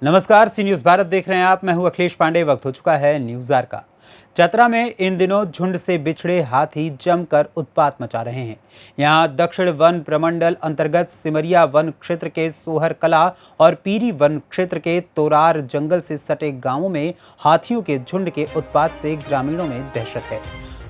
नमस्कार, सी न्यूज़ भारत देख रहे हैं आप। मैं हूं अखिलेश पांडे। वक्त हो चुका है न्यूज़ आर का। चतरा में इन दिनों झुंड से बिछड़े हाथी जमकर उत्पात मचा रहे हैं। यहां दक्षिण वन प्रमंडल अंतर्गत सिमरिया वन क्षेत्र के सोहर कला और पीरी वन क्षेत्र के तोरार जंगल से सटे गांवों में हाथियों के झुंड के उत्पात से ग्रामीणों में दहशत है।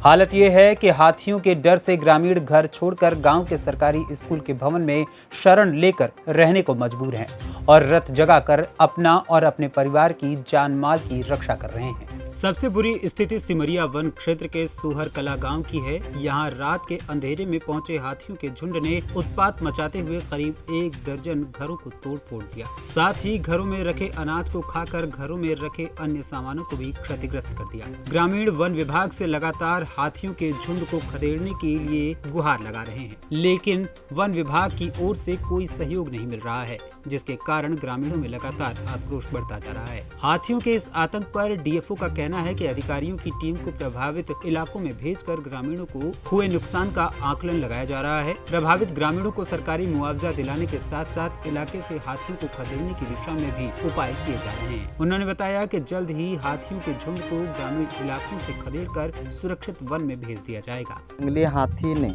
हालत यह है कि हाथियों के डर से ग्रामीण घर छोड़कर गांव के सरकारी स्कूल के भवन में शरण लेकर रहने को मजबूर हैं और रत जगाकर अपना और अपने परिवार की जान माल की रक्षा कर रहे हैं। सबसे बुरी स्थिति सिमरिया वन क्षेत्र के सोहर कला गांव की है। यहां रात के अंधेरे में पहुंचे हाथियों के झुंड ने उत्पात मचाते हुए करीब 1 दर्जन घरों को तोड़ फोड़ दिया। साथ ही घरों में रखे अनाज को खाकर घरों में रखे अन्य सामानों को भी क्षतिग्रस्त कर दिया। ग्रामीण वन विभाग से लगातार हाथियों के झुंड को खदेड़ने के लिए गुहार लगा रहे हैं, लेकिन वन विभाग की ओर से कोई सहयोग नहीं मिल रहा है, जिसके कारण ग्रामीणों में लगातार आक्रोश बढ़ता जा रहा है। हाथियों के इस आतंक पर डीएफओ का कहना है कि अधिकारियों की टीम को प्रभावित इलाकों में भेजकर ग्रामीणों को हुए नुकसान का आकलन लगाया जा रहा है। प्रभावित ग्रामीणों को सरकारी मुआवजा दिलाने के साथ साथ इलाके से हाथियों को खदेड़ने की दिशा में भी उपाय किए जा रहे हैं। उन्होंने बताया कि जल्द ही हाथियों के झुंड को ग्रामीण इलाकों से खदेड़कर सुरक्षित वन में भेज दिया जाएगा। जंगली हाथी ने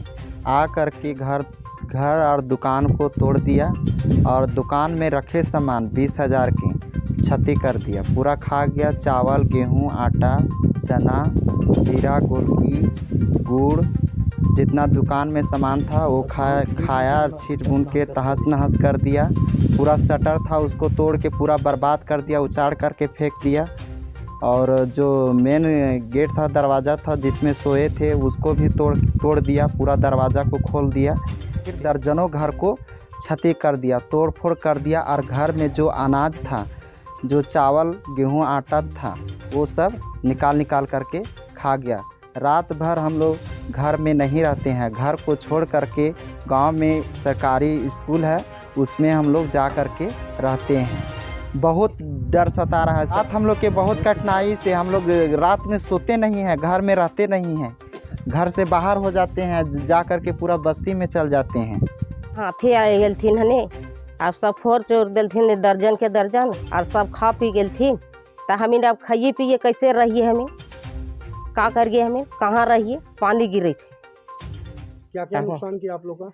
आकर के घर और दुकान को तोड़ दिया और दुकान में रखे सामान 20,000 की क्षति कर दिया। पूरा खा गया। चावल, गेहूं, आटा, चना, जीरा, गोलकी, गुड़, जितना दुकान में सामान था वो खाया और छीट भून के तहस नहस कर दिया। पूरा शटर था उसको तोड़ के पूरा बर्बाद कर दिया, उचाड़ करके फेंक दिया। और जो मेन गेट था, दरवाज़ा था जिसमें सोए थे, उसको भी तोड़ दिया। पूरा दरवाज़ा को खोल दिया। फिर दर्जनों घर को क्षति कर दिया, तोड़ फोड़ कर दिया। और घर में जो अनाज था, जो चावल, गेहूं, आटा था, वो सब निकाल करके खा गया। रात भर हम लोग घर में नहीं रहते हैं। घर को छोड़ करके गांव में सरकारी स्कूल है, उसमें हम लोग जा कर के रहते हैं। बहुत डर सता रहा है। साथ हम लोग के बहुत कठिनाई से हम लोग रात में सोते नहीं हैं, घर में रहते नहीं हैं। घर से बाहर हो जाते हैं, जा कर के पूरा बस्ती में चल जाते हैं। हाथी आए गेलथिन हने, अब सब फोड़ चोर दिलथिन दर्जन के दर्जन, और सब खा पी गेलथिन। तो हमें अब खाइए पिए कैसे रहिए, हमें का करिए, हमें कहाँ रहिए। पानी गिरे थे। क्या नुकसान किया आप लोग का?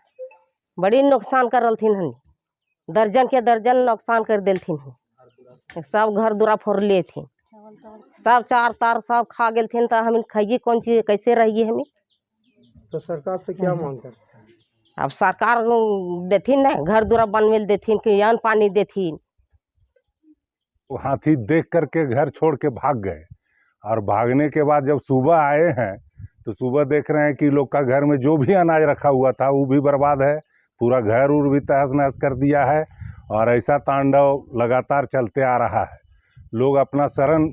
बड़ी नुकसान करलथिन हन, दर्जन के दर्जन नुकसान कर दिलथिन। सब घर दुरा फोड़ लिए थे, सब चार तार सब खा गेलथिन। तो हमें खाइए कौन चीज़, कैसे रहिए हमें। तो सरकार से क्या मांग करते हैं? अब सरकार देथिन ना, घर दुरा बनवे देथिन कि अन्न पानी देथिन। वो हाथी देख करके घर छोड़ के भाग गए, और भागने के बाद जब सुबह आए हैं तो सुबह देख रहे हैं कि लोग का घर में जो भी अनाज रखा हुआ था वो भी बर्बाद है। पूरा घर उर भी तहस नहस कर दिया है। और ऐसा तांडव लगातार चलते आ रहा है। लोग अपना शरण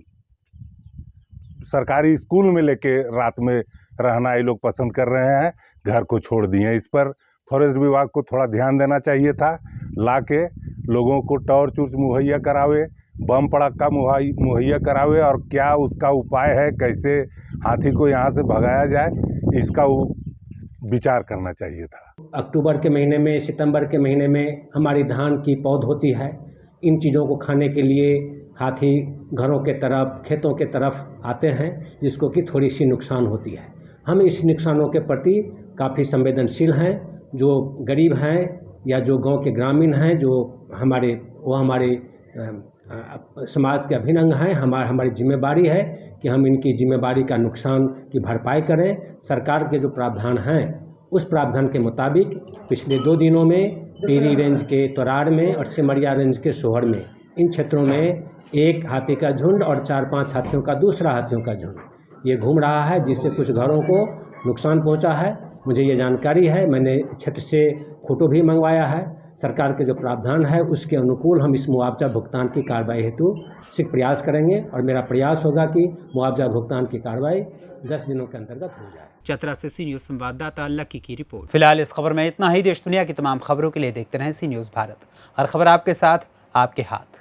सरकारी स्कूल में लेके रात में रहना ये लोग पसंद कर रहे हैं, घर को छोड़ दिए। इस पर फॉरेस्ट विभाग को थोड़ा ध्यान देना चाहिए था। लाके लोगों को टॉर्च उर्च मुहैया करावे, बम पड़ाका मुहैया करावे, और क्या उसका उपाय है, कैसे हाथी को यहाँ से भगाया जाए, इसका विचार करना चाहिए था। अक्टूबर के महीने में, सितंबर के महीने में हमारी धान की पौध होती है। इन चीज़ों को खाने के लिए हाथी घरों के तरफ, खेतों के तरफ आते हैं, जिसको कि थोड़ी सी नुकसान होती है। हम इस नुकसानों के प्रति काफ़ी संवेदनशील हैं। जो गरीब हैं या जो गांव के ग्रामीण हैं, जो हमारे समाज के अभिन्न अंग हैं, हमारी जिम्मेदारी है कि हम इनकी जिम्मेदारी का नुकसान की भरपाई करें। सरकार के जो प्रावधान हैं उस प्रावधान के मुताबिक पिछले 2 दिनों में पीरी रेंज के तोरार में और सिमरिया रेंज के सोहर में, इन क्षेत्रों में 1 हाथी का झुंड और 4-5 हाथियों का दूसरा हाथियों का झुंड ये घूम रहा है, जिससे कुछ घरों को नुकसान पहुंचा है। मुझे ये जानकारी है, मैंने क्षेत्र से फोटो भी मंगवाया है। सरकार के जो प्रावधान है उसके अनुकूल हम इस मुआवजा भुगतान की कार्रवाई हेतु शीघ्र प्रयास करेंगे, और मेरा प्रयास होगा कि मुआवजा भुगतान की कार्रवाई 10 दिनों के अंतर्गत हो जाए। चतरा से सी न्यूज़ संवाददाता लकी की रिपोर्ट। फिलहाल इस खबर में इतना ही। देश दुनिया की तमाम खबरों के लिए देखते रहें सी न्यूज़ भारत। हर खबर आपके साथ, आपके हाथ।